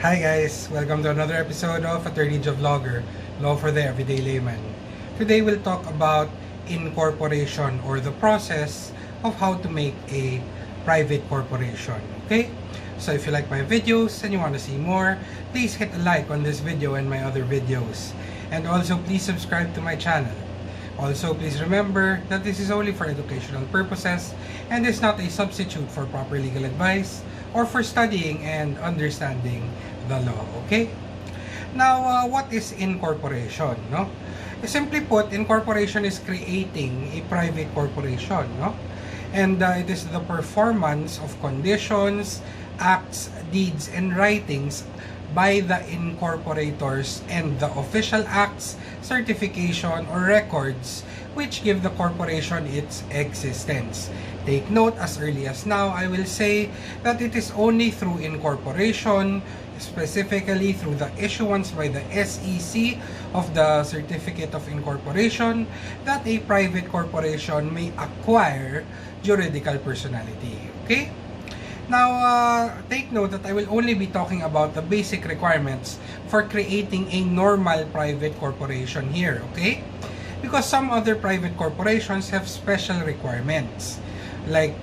Hi guys! Welcome to another episode of Atty. Vlogger, Law for the Everyday Layman. Today we'll talk about incorporation or the process of how to make a private corporation. Okay? So if you like my videos and you want to see more, please hit a like on this video and my other videos. And also please subscribe to my channel. Also, please remember that this is only for educational purposes and is not a substitute for proper legal advice or for studying and understanding the law. Okay? Now, what is incorporation? No? Simply put, incorporation is creating a private corporation. No? And it is the performance of conditions, acts, deeds, and writings by the incorporators and the official acts, certification, or records which give the corporation its existence. Take note, as early as now, I will say that it is only through incorporation, specifically through the issuance by the SEC of the Certificate of Incorporation, that a private corporation may acquire juridical personality. Okay? Now, take note that I will only be talking about the basic requirements for creating a normal private corporation here, okay? Because some other private corporations have special requirements, like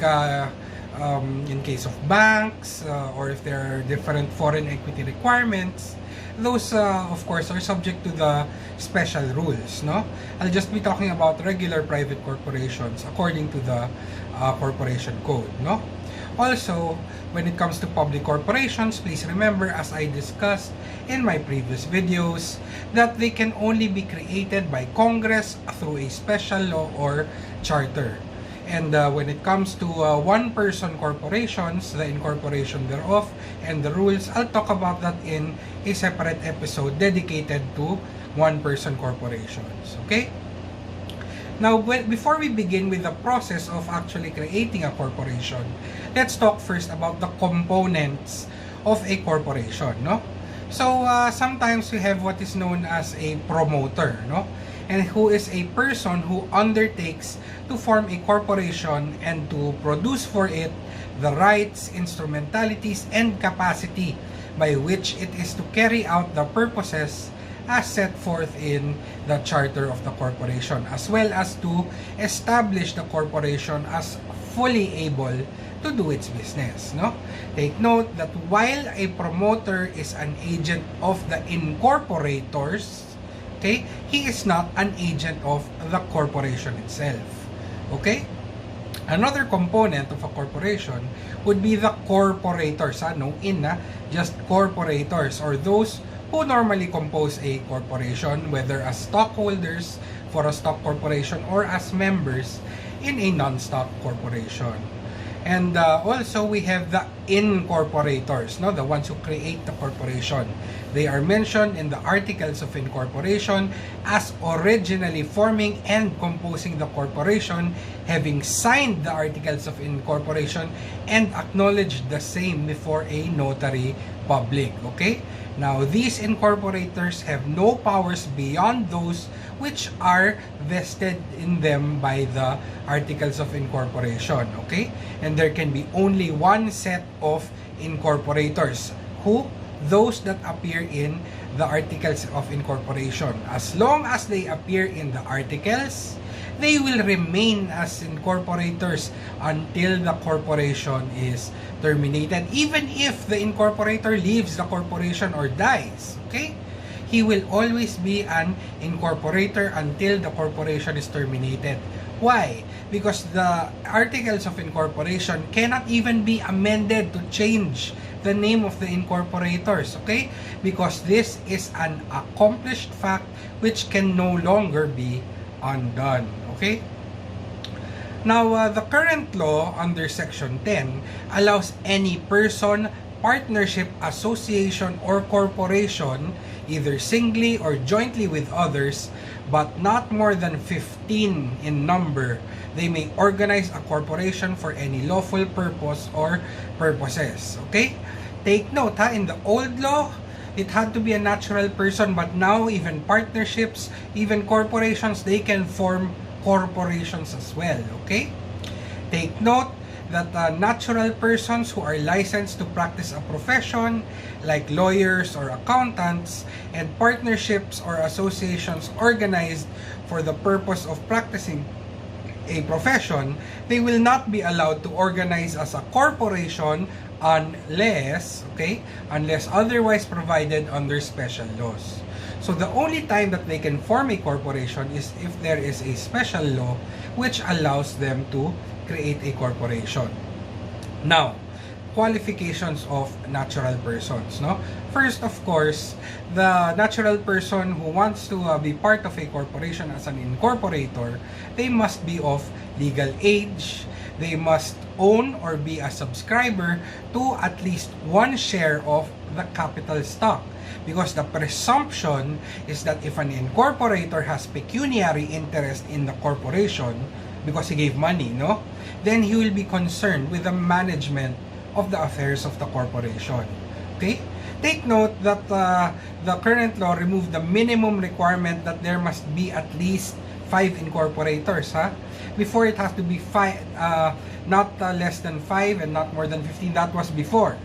in case of banks, or if there are different foreign equity requirements, those of course are subject to the special rules, no? I'll just be talking about regular private corporations according to the corporation code, no? Also, when it comes to public corporations, please remember, as I discussed in my previous videos, that they can only be created by Congress through a special law or charter. And when it comes to one-person corporations, the incorporation thereof, and the rules, I'll talk about that in a separate episode dedicated to one-person corporations. Okay? Now, before we begin with the process of actually creating a corporation, let's talk first about the components of a corporation, no? So, sometimes we have what is known as a promoter, no? And who is a person who undertakes to form a corporation and to produce for it the rights, instrumentalities, and capacity by which it is to carry out the purposes as set forth in the charter of the corporation, as well as to establish the corporation as fully able to do its business. No? Take note that while a promoter is an agent of the incorporators, okay, he is not an agent of the corporation itself. Okay? Another component of a corporation would be the corporators. No in just corporators, or those who normally compose a corporation, whether as stockholders for a stock corporation or as members in a non-stock corporation. And also we have the incorporators, no, the ones who create the corporation. They are mentioned in the Articles of Incorporation as originally forming and composing the corporation, having signed the Articles of Incorporation and acknowledged the same before a notary public. Okay? Now, these incorporators have no powers beyond those which are vested in them by the Articles of Incorporation, okay? And there can be only one set of incorporators, who? Those that appear in the Articles of Incorporation. As long as they appear in the articles, they will remain as incorporators until the corporation is terminated, even if the incorporator leaves the corporation or dies. Okay? He will always be an incorporator until the corporation is terminated. Why? Because the Articles of Incorporation cannot even be amended to change the name of the incorporators. Okay? Because this is an accomplished fact which can no longer be undone. Okay? Now, the current law under Section 10 allows any person, partnership, association, or corporation, either singly or jointly with others, but not more than 15 in number. They may organize a corporation for any lawful purpose or purposes. Okay? Take note, in the old law, it had to be a natural person, but now even partnerships, even corporations, they can form corporations as well. Okay? Take note that natural persons who are licensed to practice a profession, like lawyers or accountants, and partnerships or associations organized for the purpose of practicing a profession, they will not be allowed to organize as a corporation unless otherwise provided under special laws. So the only time that they can form a corporation is if there is a special law which allows them to create a corporation. Now, qualifications of natural persons, no? First, of course, the natural person who wants to be part of a corporation as an incorporator, they must be of legal age. They must own or be a subscriber to at least one share of the capital stock. Because the presumption is that if an incorporator has pecuniary interest in the corporation, because he gave money, no? Then he will be concerned with the management of the affairs of the corporation. Okay? Take note that the current law removed the minimum requirement that there must be at least 5 incorporators. Before, it has to be 5, not less than 5 and not more than 15. That was before.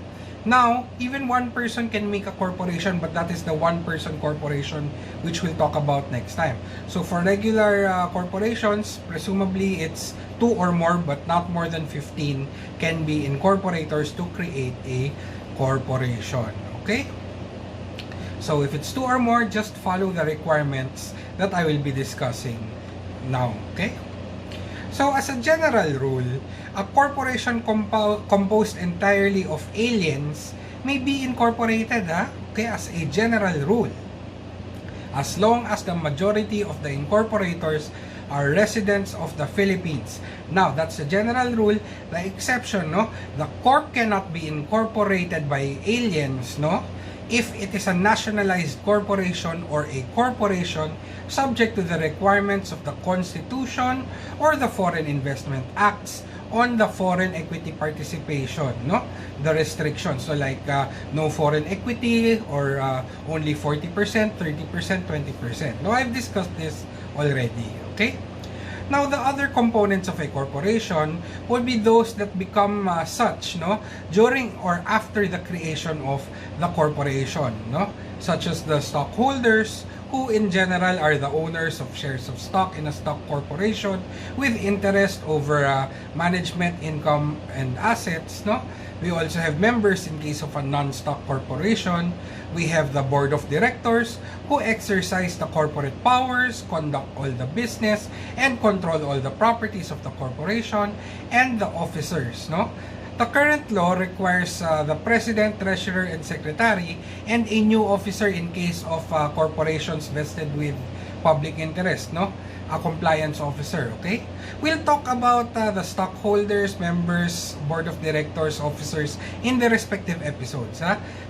Now, even one person can make a corporation, but that is the one-person corporation, which we'll talk about next time. So for regular corporations, presumably it's 2 or more, but not more than 15 can be incorporators to create a corporation. Okay? So if it's 2 or more, just follow the requirements that I will be discussing now. Okay? So as a general rule, a corporation composed entirely of aliens may be incorporated, okay, as a general rule, as long as the majority of the incorporators are residents of the Philippines. Now, that's the general rule. The exception, no, the corp cannot be incorporated by aliens, no, if it is a nationalized corporation or a corporation subject to the requirements of the Constitution or the Foreign Investment Acts on the foreign equity participation, no? The restrictions, so like no foreign equity or only 40%, 30%, 20%. Now, I've discussed this already, okay? Now, the other components of a corporation would be those that become such, no, during or after the creation of the corporation, no, such as the stockholders, who in general are the owners of shares of stock in a stock corporation with interest over management income and assets, no. We also have members in case of a non-stock corporation. We have the board of directors who exercise the corporate powers, conduct all the business, and control all the properties of the corporation, and the officers, no? The current law requires the president, treasurer, and secretary, and a new officer in case of corporations vested with public interest, no? A compliance officer, okay? We'll talk about the stockholders, members, board of directors, officers in the respective episodes.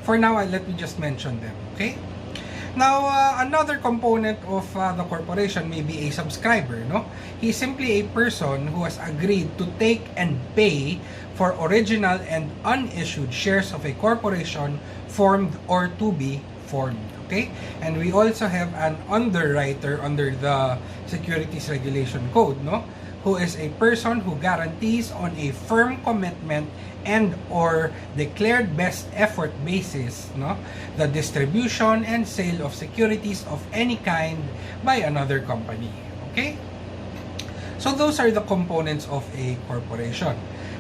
For now, let me just mention them, okay? Now, another component of the corporation may be a subscriber, no? He's simply a person who has agreed to take and pay for original and unissued shares of a corporation formed or to be formed, okay? And we also have an underwriter under the Securities Regulation Code, no? Who is a person who guarantees on a firm commitment and or declared best effort basis, no, the distribution and sale of securities of any kind by another company, okay? So those are the components of a corporation.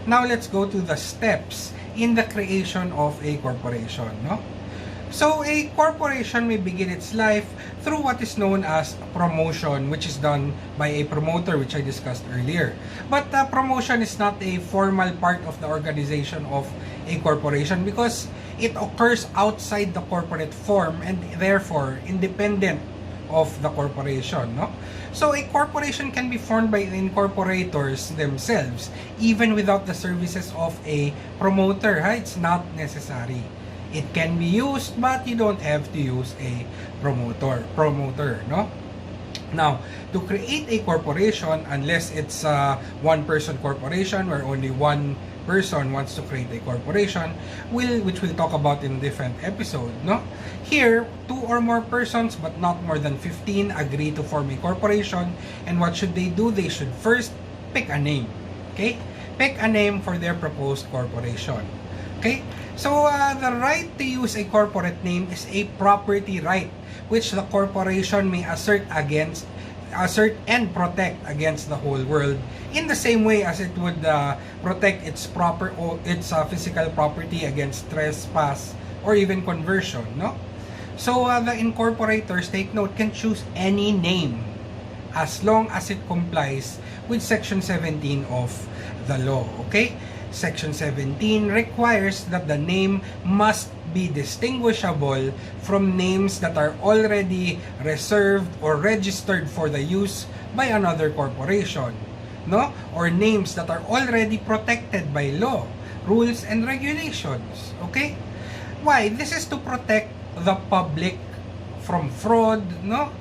Now let's go to the steps in the creation of a corporation, no? So a corporation may begin its life through what is known as promotion, which is done by a promoter, which I discussed earlier. But promotion is not a formal part of the organization of a corporation because it occurs outside the corporate form and therefore independent of the corporation, no? So a corporation can be formed by incorporators themselves even without the services of a promoter. It's not necessary. It can be used, but you don't have to use a promoter, no? Now, to create a corporation, unless it's a one-person corporation where only one person wants to create a corporation, which we'll talk about in different episode, no? Here, 2 or more persons, but not more than 15, agree to form a corporation. And what should they do? They should first pick a name, okay? pick a name for their proposed corporation. Okay? So, the right to use a corporate name is a property right which the corporation may assert and protect against the whole world in the same way as it would protect its physical property against trespass or even conversion, no? So the incorporators, take note, can choose any name as long as it complies with Section 17 of the law, okay? Section 17 requires that the name must be distinguishable from names that are already reserved or registered for the use by another corporation, no? Or names that are already protected by law, rules, and regulations, okay? Why? This is to protect the public from fraud, no?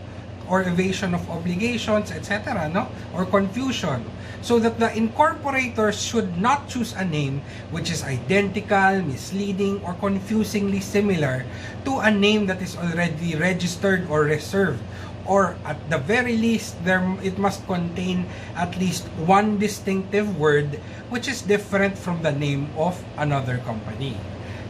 Or evasion of obligations, etc., no? Or confusion. So that the incorporators should not choose a name which is identical, misleading, or confusingly similar to a name that is already registered or reserved. Or at the very least, it must contain at least one distinctive word which is different from the name of another company.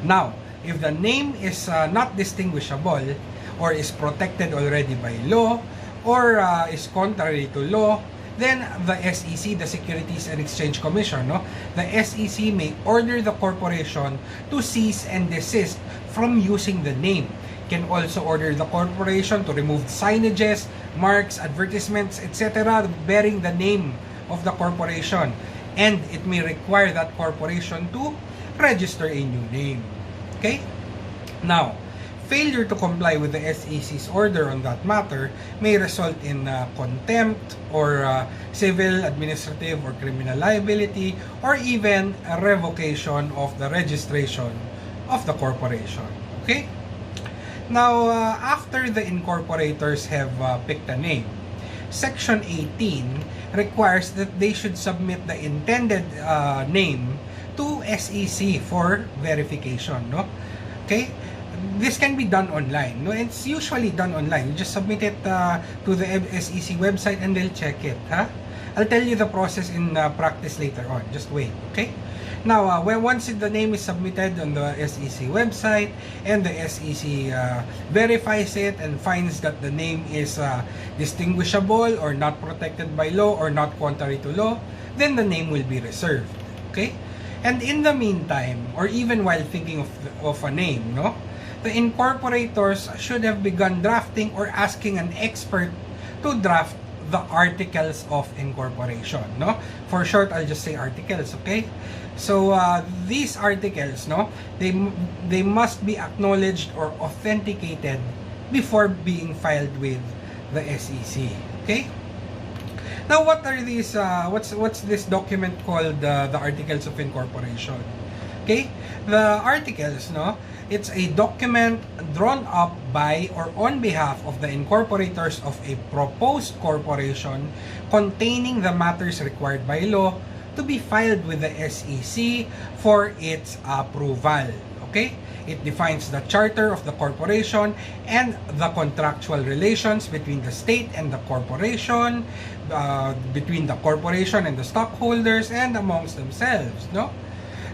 Now, if the name is not distinguishable or is protected already by law or is contrary to law, then the SEC, the Securities and Exchange Commission, no, the SEC may order the corporation to cease and desist from using the name. Can also order the corporation to remove signages, marks, advertisements, etc. bearing the name of the corporation, and it may require that corporation to register a new name. Okay? Now, failure to comply with the SEC's order on that matter may result in contempt or civil, administrative, or criminal liability, or even a revocation of the registration of the corporation. Okay? Now, after the incorporators have picked a name, Section 18 requires that they should submit the intended name to SEC for verification, no? Okay? This can be done online, no? It's usually done online. You just submit it to the SEC website and they'll check it, huh? I'll tell you the process in practice later on. Just wait, okay? Now, once the name is submitted on the SEC website and the SEC verifies it and finds that the name is distinguishable or not protected by law or not contrary to law, then the name will be reserved, okay? And in the meantime, or even while thinking of a name, no, the incorporators should have begun drafting or asking an expert to draft the articles of incorporation, no? For short, I'll just say articles, okay? So these articles, no, they must be acknowledged or authenticated before being filed with the SEC, okay? Now, what are these? What's this document called? The Articles of Incorporation. Okay, the articles, no, it's a document drawn up by or on behalf of the incorporators of a proposed corporation containing the matters required by law to be filed with the SEC for its approval. Okay? It defines the charter of the corporation and the contractual relations between the state and the corporation, between the corporation and the stockholders, and amongst themselves, no?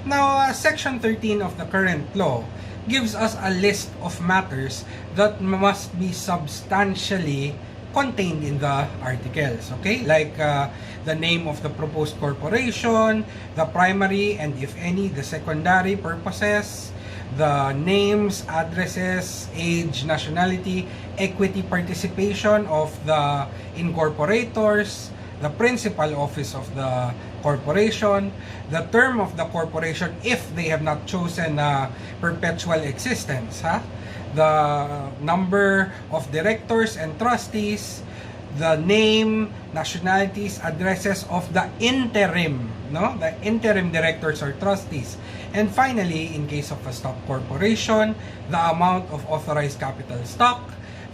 Now, Section 13 of the current law gives us a list of matters that must be substantially contained in the articles, okay? Like the name of the proposed corporation, the primary and, if any, the secondary purposes, the names, addresses, age, nationality, equity participation of the incorporators, the principal office of the corporation, the term of the corporation if they have not chosen perpetual existence, the number of directors and trustees, the name, nationalities, addresses of the interim, no, the interim directors or trustees, and finally, in case of a stock corporation, the amount of authorized capital stock,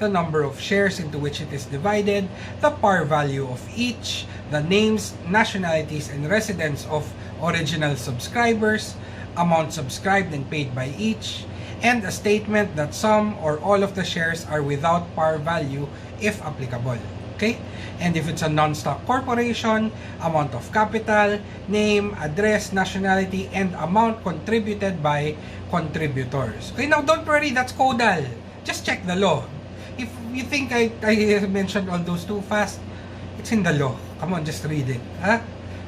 the number of shares into which it is divided, the par value of each, the names, nationalities, and residence of original subscribers, amount subscribed and paid by each, and a statement that some or all of the shares are without par value if applicable. Okay? And if it's a non-stock corporation, amount of capital, name, address, nationality, and amount contributed by contributors. Okay, now don't worry, that's codal. Just check the law. If you think I mentioned all those too fast, it's in the law. Come on, just read it. Huh?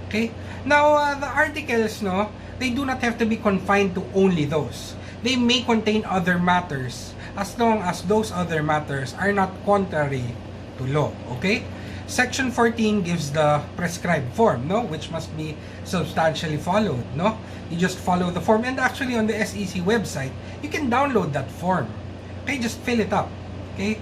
Okay? Now, the articles, no, they do not have to be confined to only those. They may contain other matters as long as those other matters are not contrary to law. Okay? Section 14 gives the prescribed form, no, which must be substantially followed, no? You just follow the form, and actually on the SEC website, you can download that form. Okay, just fill it up. Okay?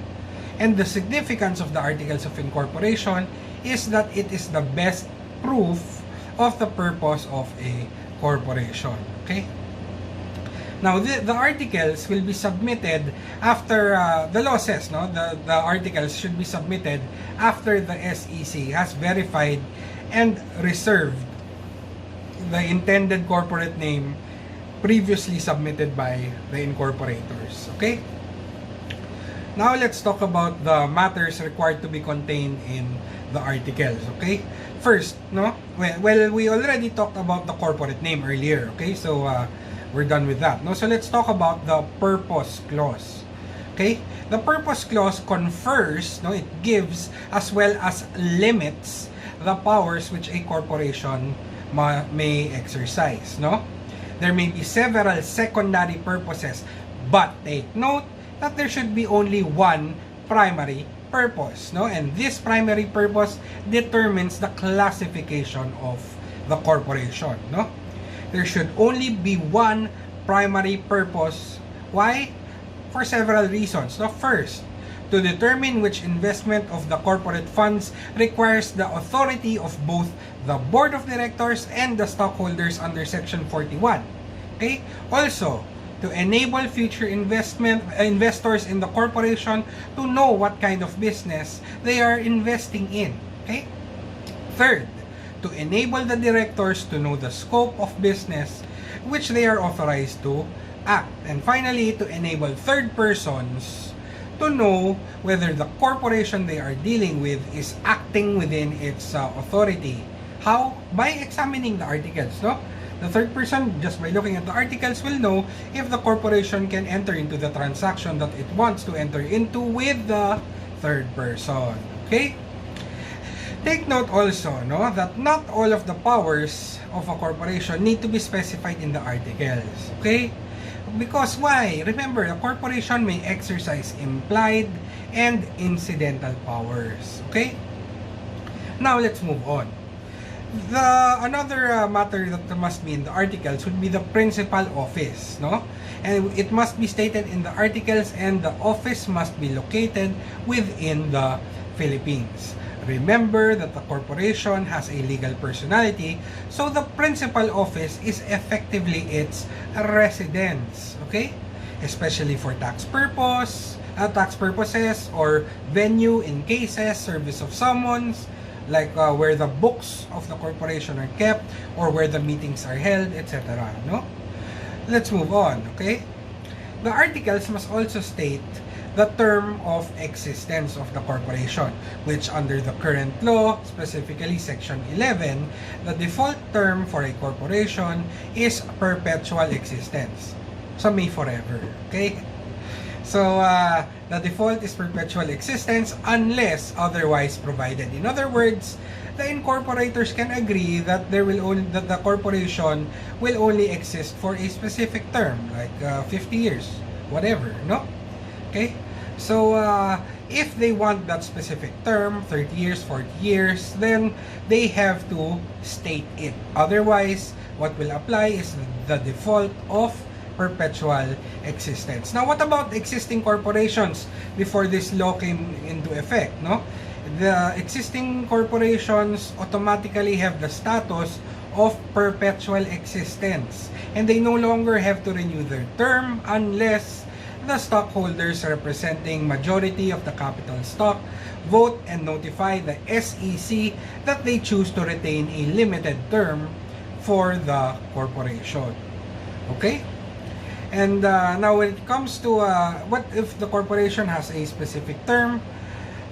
And the significance of the Articles of Incorporation is that it is the best proof of the purpose of a corporation. Okay? Now, the articles will be submitted after, the law says, no? The articles should be submitted after the SEC has verified and reserved the intended corporate name previously submitted by the incorporators. Okay? Now, let's talk about the matters required to be contained in the articles. Okay? First, no? Well, we already talked about the corporate name earlier. Okay? So, we're done with that. No? So, let's talk about the purpose clause. Okay? The purpose clause confers, no, it gives as well as limits the powers which a corporation may exercise. No? There may be several secondary purposes, but take note that there should be only one primary purpose, no? And this primary purpose determines the classification of the corporation, no? There should only be one primary purpose. Why? For several reasons. No? First, to determine which investment of the corporate funds requires the authority of both the board of directors and the stockholders under Section 41. Okay? Also, to enable future investors in the corporation to know what kind of business they are investing in. Okay? Third, to enable the directors to know the scope of business which they are authorized to act. And finally, to enable third persons to know whether the corporation they are dealing with is acting within its authority. How? By examining the articles, no? The third person, just by looking at the articles, will know if the corporation can enter into the transaction that it wants to enter into with the third person. Okay? Take note also, no, that not all of the powers of a corporation need to be specified in the articles. Okay? Because why? Remember, a corporation may exercise implied and incidental powers. Okay? Now, let's move on. Another matter that must be in the articles would be the principal office, no? And it must be stated in the articles, and the office must be located within the Philippines. Remember that the corporation has a legal personality, so the principal office is effectively its residence, okay? Especially for tax purposes or venue in cases, service of summons, like where the books of the corporation are kept or where the meetings are held, etc. No? Let's move on, okay? The articles must also state the term of existence of the corporation, which under the current law, specifically Section 11, the default term for a corporation is perpetual existence. So may forever, okay? So, the default is perpetual existence unless otherwise provided. In other words, the incorporators can agree that that the corporation will only exist for a specific term, like 50 years, whatever, no? Okay? So, if they want that specific term, 30 years, 40 years, then they have to state it. Otherwise, what will apply is the default of perpetual existence. Now, what about existing corporations before this law came into effect, no? The existing corporations automatically have the status of perpetual existence, and they no longer have to renew their term unless the stockholders representing majority of the capital stock vote and notify the SEC that they choose to retain a limited term for the corporation. Okay? And now when it comes to what if the corporation has a specific term,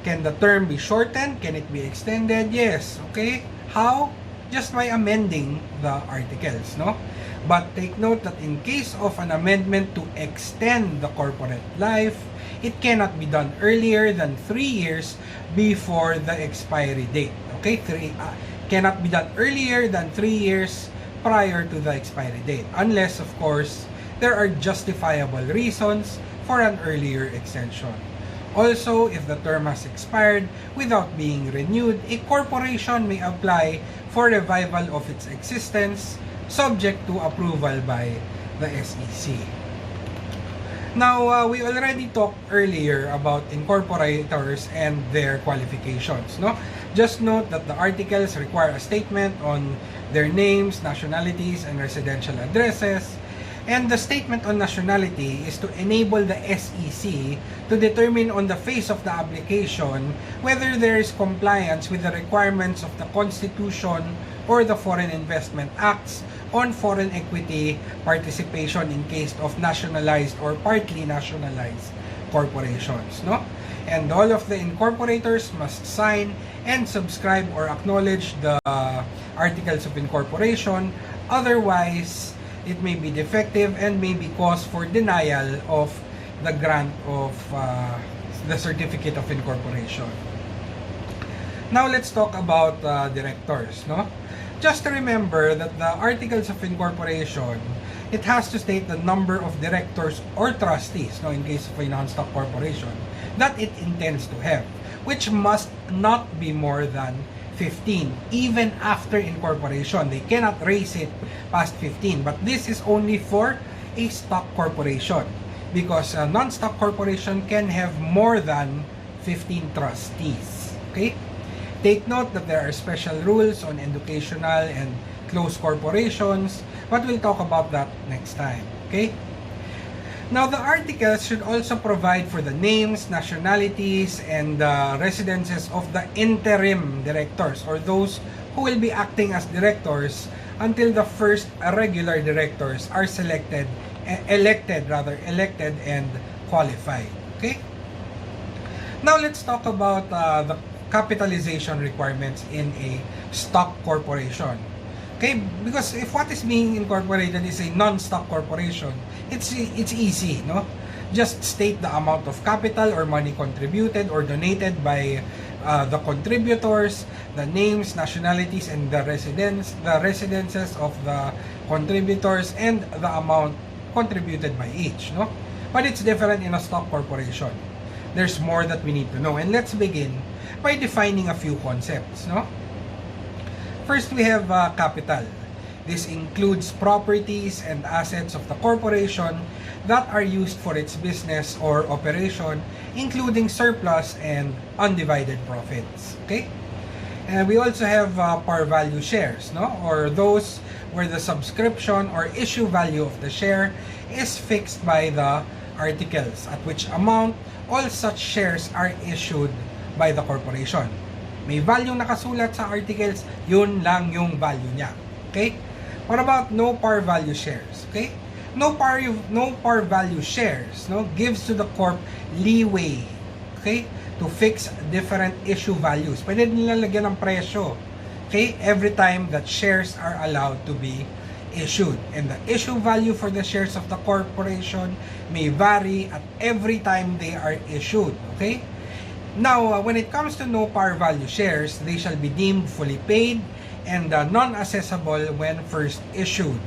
Can the term be shortened? Can it be extended? Yes. Okay. How? Just by amending the articles, no? But take note that in case of an amendment to extend the corporate life, it cannot be done earlier than 3 years before the expiry date. Okay? Cannot be done earlier than 3 years prior to the expiry date. Unless, of course, there are justifiable reasons for an earlier extension. Also, if the term has expired without being renewed, a corporation may apply for revival of its existence subject to approval by the SEC. Now, we already talked earlier about incorporators and their qualifications, no? Just note that the articles require a statement on their names, nationalities, and residential addresses. And the statement on nationality is to enable the SEC to determine on the face of the application whether there is compliance with the requirements of the Constitution or the Foreign Investment Acts on foreign equity participation in case of nationalized or partly nationalized corporations, no? And all of the incorporators must sign and subscribe or acknowledge the articles of incorporation. Otherwise, it may be defective and may be cause for denial of the grant of the certificate of incorporation. Now let's talk about directors, no? Just to remember that the articles of incorporation, it has to state the number of directors or trustees, no, in case of a non-stock corporation, that it intends to have, which must not be more than 15, even after incorporation. They cannot raise it past 15, but this is only for a stock corporation, because a non-stock corporation can have more than 15 trustees. Okay? Take note that there are special rules on educational and closed corporations, but we'll talk about that next time. Okay? Now, the articles should also provide for the names, nationalities, and residences of the interim directors, or those who will be acting as directors until the first regular directors are elected and qualified. Okay? Now, let's talk about the capitalization requirements in a stock corporation. Okay? Because if what is being incorporated is a non-stock corporation, it's easy, no? Just state the amount of capital or money contributed or donated by the contributors, the names, nationalities, and the residences of the contributors, and the amount contributed by each, no? But it's different in a stock corporation. There's more that we need to know. And let's begin by defining a few concepts, no? First, we have capital. This includes properties and assets of the corporation that are used for its business or operation, including surplus and undivided profits. Okay? And we also have par value shares, no? Or those where the subscription or issue value of the share is fixed by the articles, at which amount all such shares are issued by the corporation. May value nakasulat sa articles, yun lang yung value niya. Okay? What about no par value shares? Okay? No par value shares, no, gives to the corp leeway, okay, to fix different issue values. Pwede nila lagyan ng presyo, okay, every time that shares are allowed to be issued. And the issue value for the shares of the corporation may vary at every time they are issued, okay? Now, when it comes to no par value shares, they shall be deemed fully paid and non-assessable when first issued.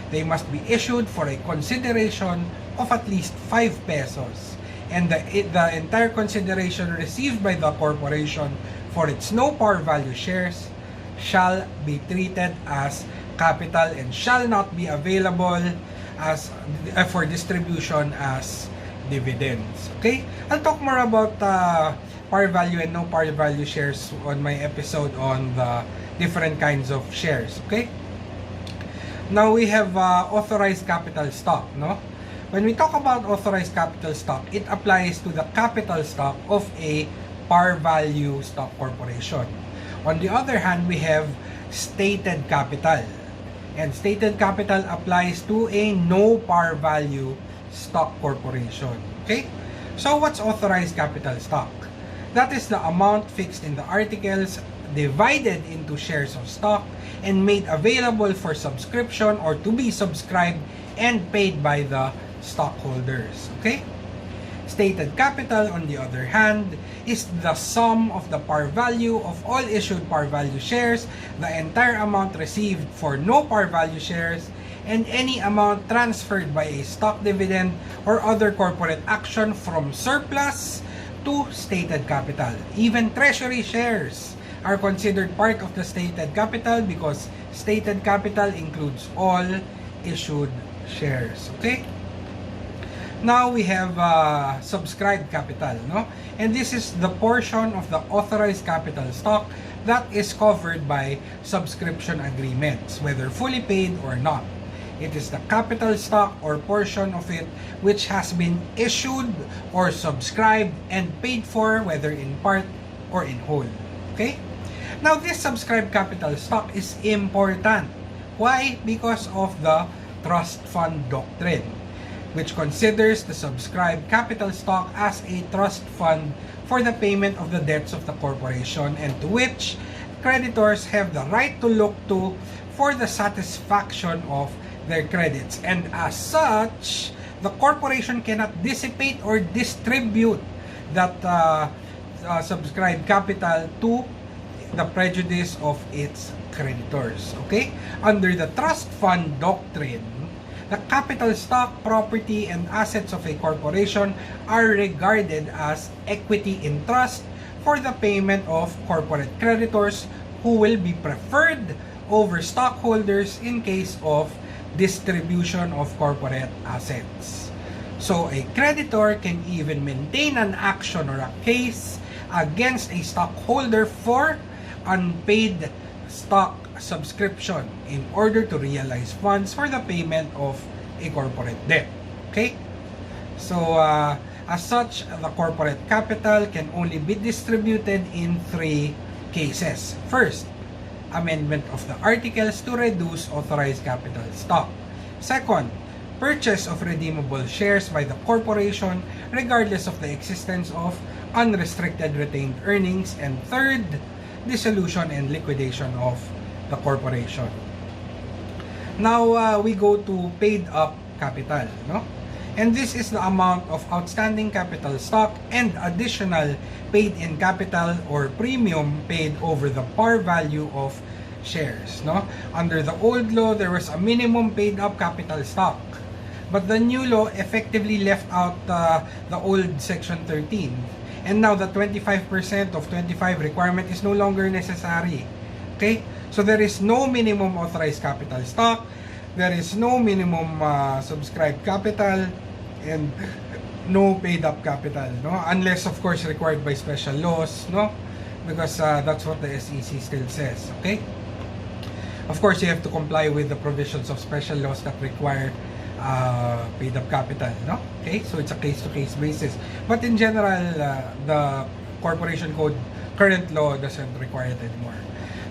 They must be issued for a consideration of at least 5 pesos. And the entire consideration received by the corporation for its no par value shares shall be treated as capital and shall not be available as for distribution as dividends. Okay? I'll talk more about par value and no par value shares on my episode on the different kinds of shares. Okay? Now we have authorized capital stock, no? When we talk about authorized capital stock, it applies to the capital stock of a par value stock corporation. On the other hand, we have stated capital. And stated capital applies to a no par value stock corporation. Okay? So what's authorized capital stock? That is the amount fixed in the articles, divided into shares of stock, and made available for subscription or to be subscribed and paid by the stockholders. Okay? Stated capital, on the other hand, is the sum of the par value of all issued par value shares, the entire amount received for no par value shares, and any amount transferred by a stock dividend or other corporate action from surplus to stated capital. Even treasury shares are considered part of the stated capital because stated capital includes all issued shares. Okay? Now we have subscribed capital, no? And this is the portion of the authorized capital stock that is covered by subscription agreements, whether fully paid or not. It is the capital stock or portion of it which has been issued or subscribed and paid for, whether in part or in whole. Okay? Now this subscribed capital stock is important. Why? Because of the trust fund doctrine, which considers the subscribed capital stock as a trust fund for the payment of the debts of the corporation and to which creditors have the right to look to for the satisfaction of their credits. And as such, the corporation cannot dissipate or distribute that subscribed capital to the prejudice of its creditors. Okay? Under the trust fund doctrine, the capital stock, property, and assets of a corporation are regarded as equity in trust for the payment of corporate creditors who will be preferred over stockholders in case of distribution of corporate assets. So a creditor can even maintain an action or a case against a stockholder for unpaid stock subscription in order to realize funds for the payment of a corporate debt. Okay? So, as such, the corporate capital can only be distributed in 3 cases. First, amendment of the articles to reduce authorized capital stock. Second, purchase of redeemable shares by the corporation regardless of the existence of unrestricted retained earnings. And third, dissolution and liquidation of the corporation. Now, we go to paid up capital, no? And this is the amount of outstanding capital stock and additional paid in capital or premium paid over the par value of shares, no? Under the old law, there was a minimum paid up capital stock. But the new law effectively left out the old section 13. And now the 25% of 25 requirement is no longer necessary. Okay? So there is no minimum authorized capital stock, there is no minimum subscribed capital, and no paid up capital, no? Unless of course required by special laws, no? Because that's what the SEC still says. Okay? Of course, you have to comply with the provisions of special laws that require paid up capital, no? Okay? So it's a case-to-case basis. But in general, the Corporation Code current law doesn't require it anymore.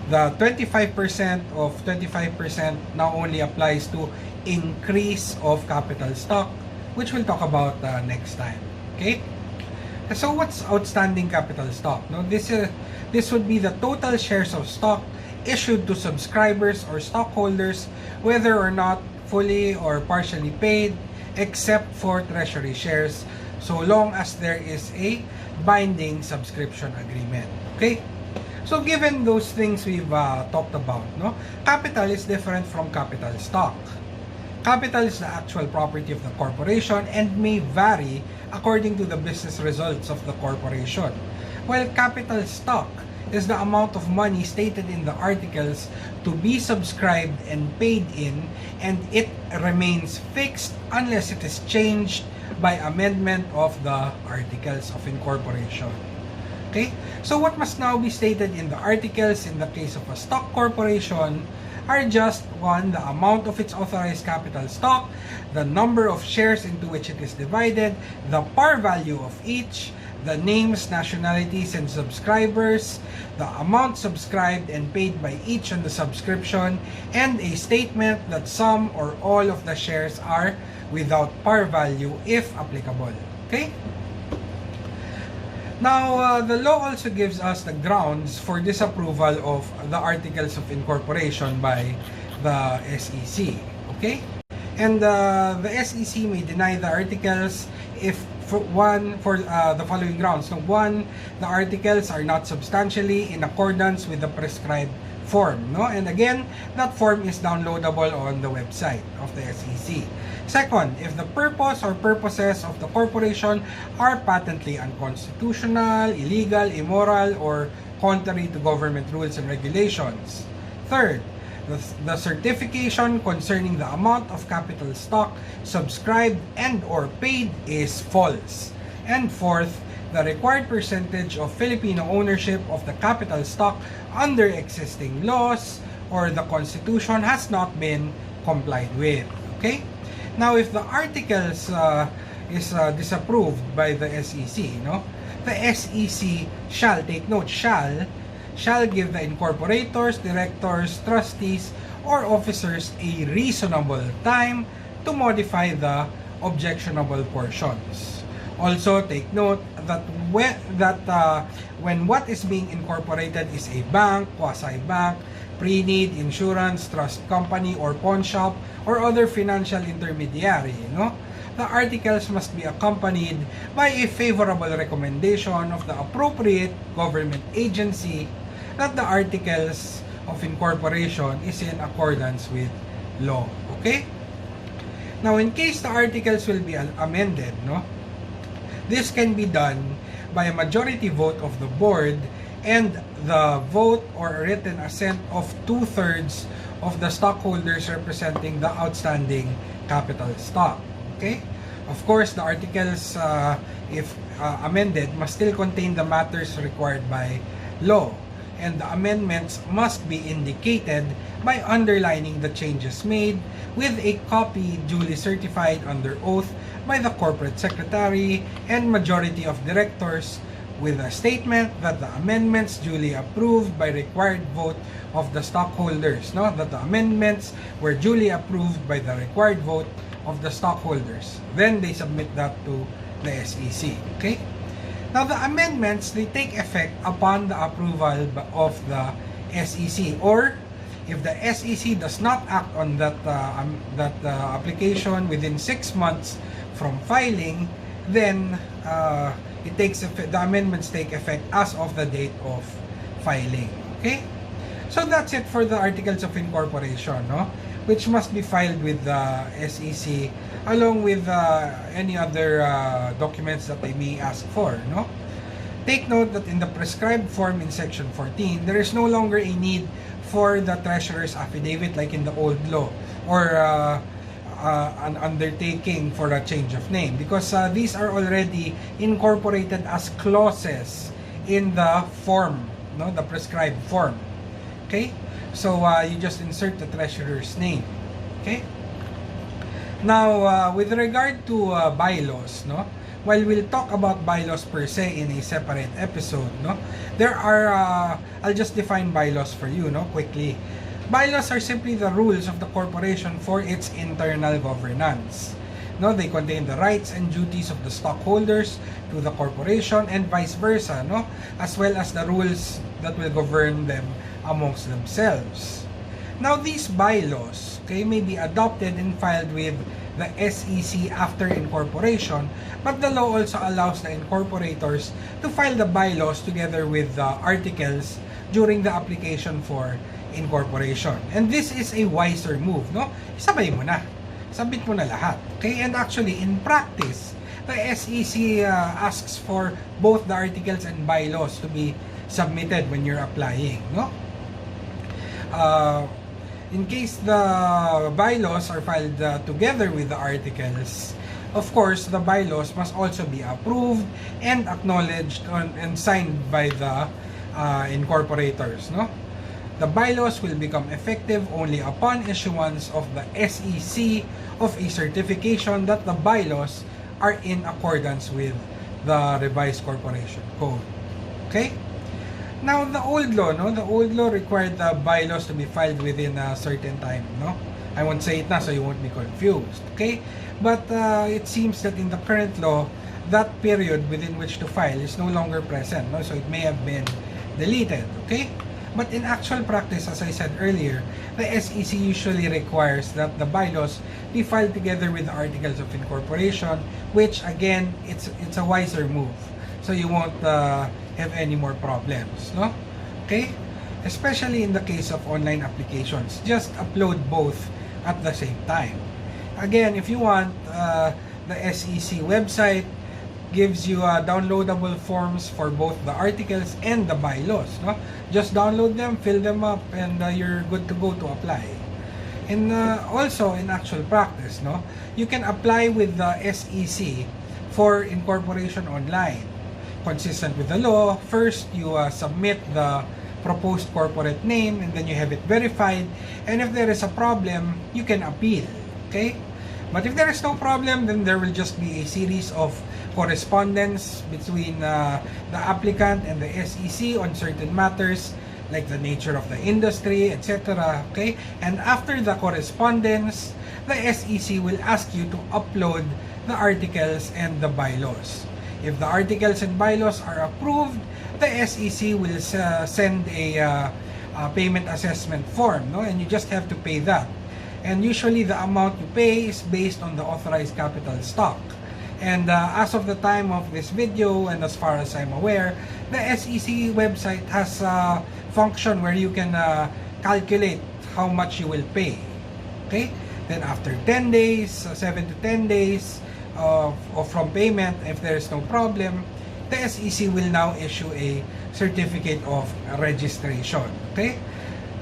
The 25% of 25% now only applies to increase of capital stock, which we'll talk about next time. Okay? So what's outstanding capital stock? No, this would be the total shares of stock issued to subscribers or stockholders, whether or not fully or partially paid, except for treasury shares, so long as there is a binding subscription agreement. Okay? So given those things we've talked about, no, capital is different from capital stock. Capital is the actual property of the corporation and may vary according to the business results of the corporation, while capital stock is the amount of money stated in the articles to be subscribed and paid in, and it remains fixed unless it is changed by amendment of the articles of incorporation. Okay? So what must now be stated in the articles in the case of a stock corporation are just 1, the amount of its authorized capital stock, the number of shares into which it is divided, the par value of each, the names, nationalities, and subscribers, the amount subscribed and paid by each on the subscription, and a statement that some or all of the shares are without par value if applicable. Okay? Now, the law also gives us the grounds for disapproval of the Articles of Incorporation by the SEC. Okay? And the SEC may deny the articles if for the following grounds. So, one, the articles are not substantially in accordance with the prescribed form, no? And again, that form is downloadable on the website of the SEC. Second, if the purpose or purposes of the corporation are patently unconstitutional, illegal, immoral, or contrary to government rules and regulations. Third, the certification concerning the amount of capital stock subscribed and or paid is false. And fourth, the required percentage of Filipino ownership of the capital stock under existing laws or the Constitution has not been complied with. Okay? Now, if the articles is disapproved by the SEC, no, the SEC shall, take note, shall give the incorporators, directors, trustees, or officers a reasonable time to modify the objectionable portions. Also, take note that when what is being incorporated is a bank, quasi-bank, pre-need, insurance, trust company, or pawn shop, or other financial intermediary, no? The articles must be accompanied by a favorable recommendation of the appropriate government agency that the articles of incorporation is in accordance with law. Okay? Now, in case the articles will be amended, no? This can be done by a majority vote of the board and the vote or written assent of 2/3 of the stockholders representing the outstanding capital stock. Okay? Of course, the articles, if amended, must still contain the matters required by law, and the amendments must be indicated by underlining the changes made with a copy duly certified under oath by the corporate secretary and majority of directors, with a statement that the amendments duly approved by required vote of the stockholders, no, that the amendments were duly approved by the required vote of the stockholders. Then they submit that to the SEC. Okay? Now, the amendments, they take effect upon the approval of the SEC, or if the SEC does not act on that application within 6 months from filing, then it takes effect, the amendments take effect as of the date of filing. Okay? So that's it for the Articles of Incorporation, no? Which must be filed with the SEC along with any other documents that they may ask for, no? Take note that in the prescribed form in Section 14, there is no longer a need for the treasurer's affidavit like in the old law, or an undertaking for a change of name, because these are already incorporated as clauses in the form, no, the prescribed form. Okay, so you just insert the treasurer's name. Okay. Now, with regard to bylaws, no, while we'll talk about bylaws per se in a separate episode, no, there are I'll just define bylaws for you, no, quickly. Bylaws are simply the rules of the corporation for its internal governance. No, they contain the rights and duties of the stockholders to the corporation and vice versa, no, as well as the rules that will govern them amongst themselves. Now, these bylaws, okay, may be adopted and filed with the SEC after incorporation, but the law also allows the incorporators to file the bylaws together with the articles during the application for incorporation. And this is a wiser move, no? Isabay mo na. Submit mo na lahat. Okay? And actually, in practice, the SEC asks for both the articles and bylaws to be submitted when you're applying, no? In case the bylaws are filed together with the articles, of course, the bylaws must also be approved and acknowledged and signed by the incorporators, no? The bylaws will become effective only upon issuance of the SEC of a certification that the bylaws are in accordance with the revised corporation code. Okay? Now, the old law, no? The old law required the bylaws to be filed within a certain time, no? I won't say it now so you won't be confused. Okay? But it seems that in the current law, that period within which to file is no longer present, no? So it may have been deleted, okay? But in actual practice, as I said earlier, the SEC usually requires that the bylaws be filed together with the articles of incorporation, which again, it's a wiser move. So you won't have any more problems, no? Okay? Especially in the case of online applications, just upload both at the same time. Again, if you want, the SEC website gives you downloadable forms for both the articles and the bylaws, no? Just download them, fill them up, and you're good to go to apply. And also in actual practice, no, you can apply with the SEC for incorporation online. Consistent with the law, first you submit the proposed corporate name, and then you have it verified, and if there is a problem, you can appeal, okay? But if there is no problem, then there will just be a series of correspondence between the applicant and the SEC on certain matters like the nature of the industry, etc. Okay? And after the correspondence, the SEC will ask you to upload the articles and the bylaws. If the articles and bylaws are approved, the SEC will send a payment assessment form, no? And you just have to pay that. And usually the amount you pay is based on the authorized capital stock. And as of the time of this video, and as far as I'm aware, the SEC website has a function where you can calculate how much you will pay. Okay? Then after 10 days, 7 to 10 days from payment, if there is no problem, the SEC will now issue a certificate of registration. Okay?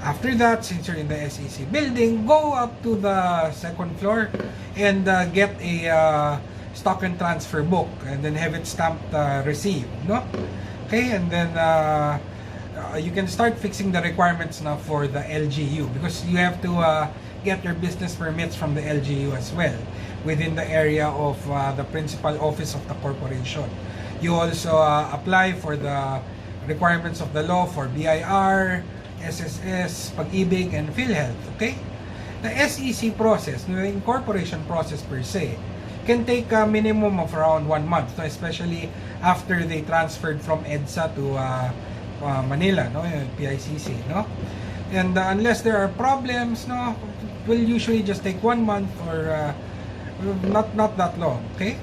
After that, since you're in the SEC building, go up to the second floor and get a stock and transfer book, and then have it stamped received, no? Okay, and then you can start fixing the requirements now for the LGU, because you have to get your business permits from the LGU as well within the area of the principal office of the corporation. You also apply for the requirements of the law for BIR, SSS, Pag-ibig, and PhilHealth, okay? The SEC process, the incorporation process per se, can take a minimum of around 1 month, no? Especially after they transferred from EDSA to Manila, no? PICC, no? And unless there are problems, no, it will usually just take 1 month or not that long, okay?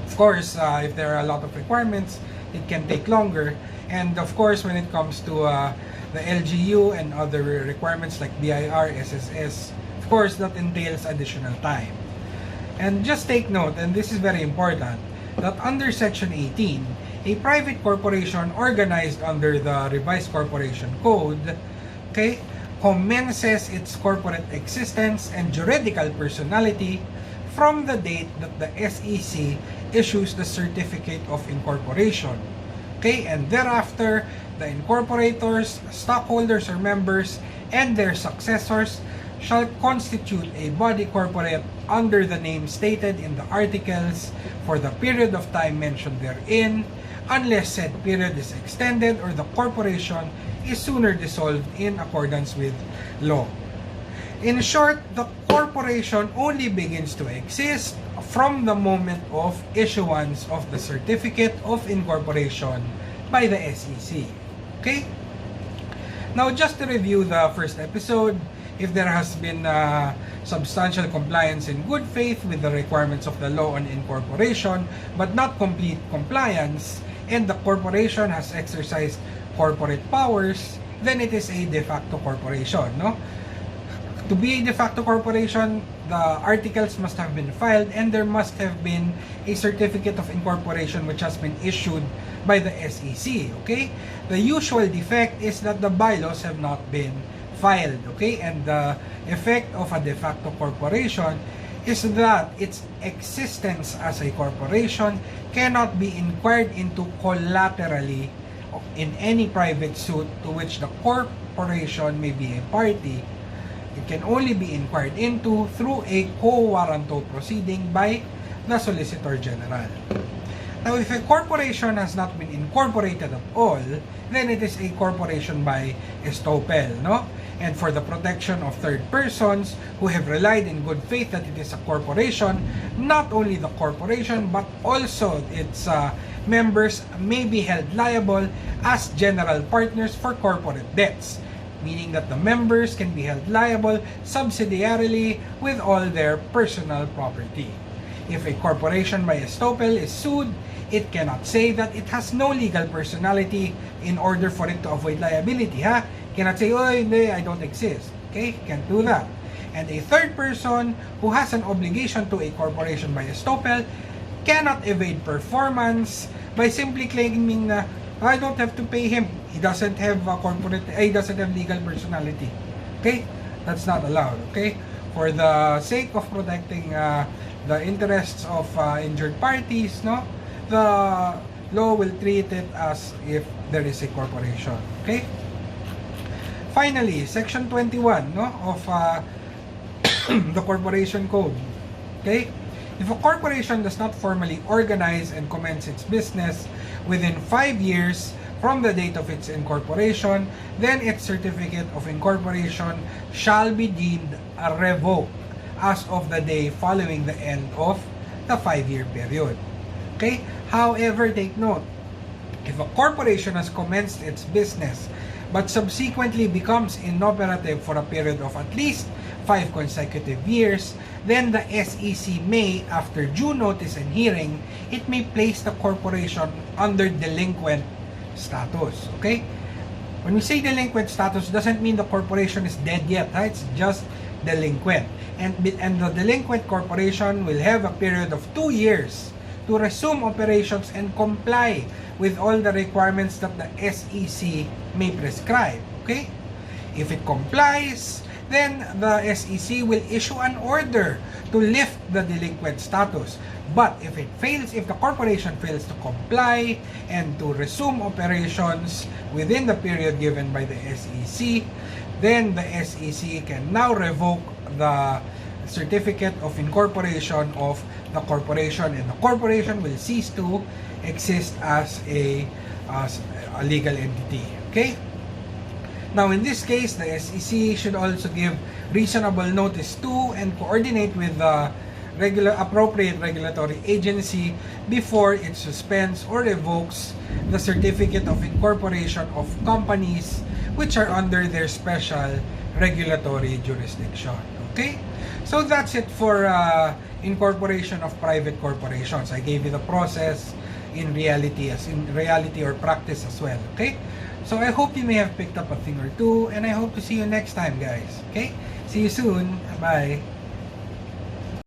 Of course, if there are a lot of requirements, it can take longer. And of course, when it comes to the LGU and other requirements like BIR, SSS, of course, that entails additional time. And just take note, and this is very important, that under Section 18, a private corporation organized under the Revised Corporation Code, okay, commences its corporate existence and juridical personality from the date that the SEC issues the Certificate of Incorporation. Okay, and thereafter, the incorporators, stockholders or members, and their successors shall constitute a body corporate under the name stated in the articles for the period of time mentioned therein, unless said period is extended or the corporation is sooner dissolved in accordance with law. In short, the corporation only begins to exist from the moment of issuance of the Certificate of Incorporation by the SEC. Okay? Now, just to review the first episode, if there has been substantial compliance in good faith with the requirements of the law on incorporation, but not complete compliance, and the corporation has exercised corporate powers, then it is a de facto corporation, no? To be a de facto corporation, the articles must have been filed and there must have been a certificate of incorporation which has been issued by the SEC, okay? The usual defect is that the bylaws have not been filed, okay? And the effect of a de facto corporation is that its existence as a corporation cannot be inquired into collaterally in any private suit to which the corporation may be a party. It can only be inquired into through a quo warranto proceeding by the Solicitor General. Now, if a corporation has not been incorporated at all, then it is a corporation by estoppel, no? and for the protection of third persons who have relied in good faith that it is a corporation, not only the corporation but also its members may be held liable as general partners for corporate debts, meaning that the members can be held liable subsidiarily with all their personal property. If a corporation by estoppel is sued, it cannot say that it has no legal personality in order for it to avoid liability. Cannot say, oh, hindi, I don't exist. Okay? Can't do that. And a third person who has an obligation to a corporation by estoppel cannot evade performance by simply claiming na I don't have to pay him. He doesn't have he doesn't have legal personality. Okay? That's not allowed. Okay? For the sake of protecting the interests of injured parties, no, the law will treat it as if there is a corporation. Okay? Finally, Section 21 no, of the Corporation Code. Okay? If a corporation does not formally organize and commence its business within 5 years from the date of its incorporation, then its certificate of incorporation shall be deemed revoked as of the day following the end of the 5-year period. Okay? However, take note, if a corporation has commenced its business but subsequently becomes inoperative for a period of at least 5 consecutive years, then the SEC may, after due notice and hearing, it may place the corporation under delinquent status. Okay? When we say delinquent status, doesn't mean the corporation is dead yet. It's just delinquent. And the delinquent corporation will have a period of 2 years to resume operations and comply with all the requirements that the SEC may prescribe. Okay? If it complies, then the SEC will issue an order to lift the delinquent status. But if it fails, if the corporation fails to comply and to resume operations within the period given by the SEC, then the SEC can now revoke the certificate of incorporation of the corporation, and the corporation will cease to exist as a legal entity. Okay? Now, in this case, the SEC should also give reasonable notice to and coordinate with the appropriate regulatory agency before it suspends or revokes the certificate of incorporation of companies which are under their special regulatory jurisdiction. Okay? So that's it for incorporation of private corporations. I gave you the process in reality or practice as well. Okay? So I hope you may have picked up a thing or two, and I hope to see you next time, guys. Okay? See you soon. Bye.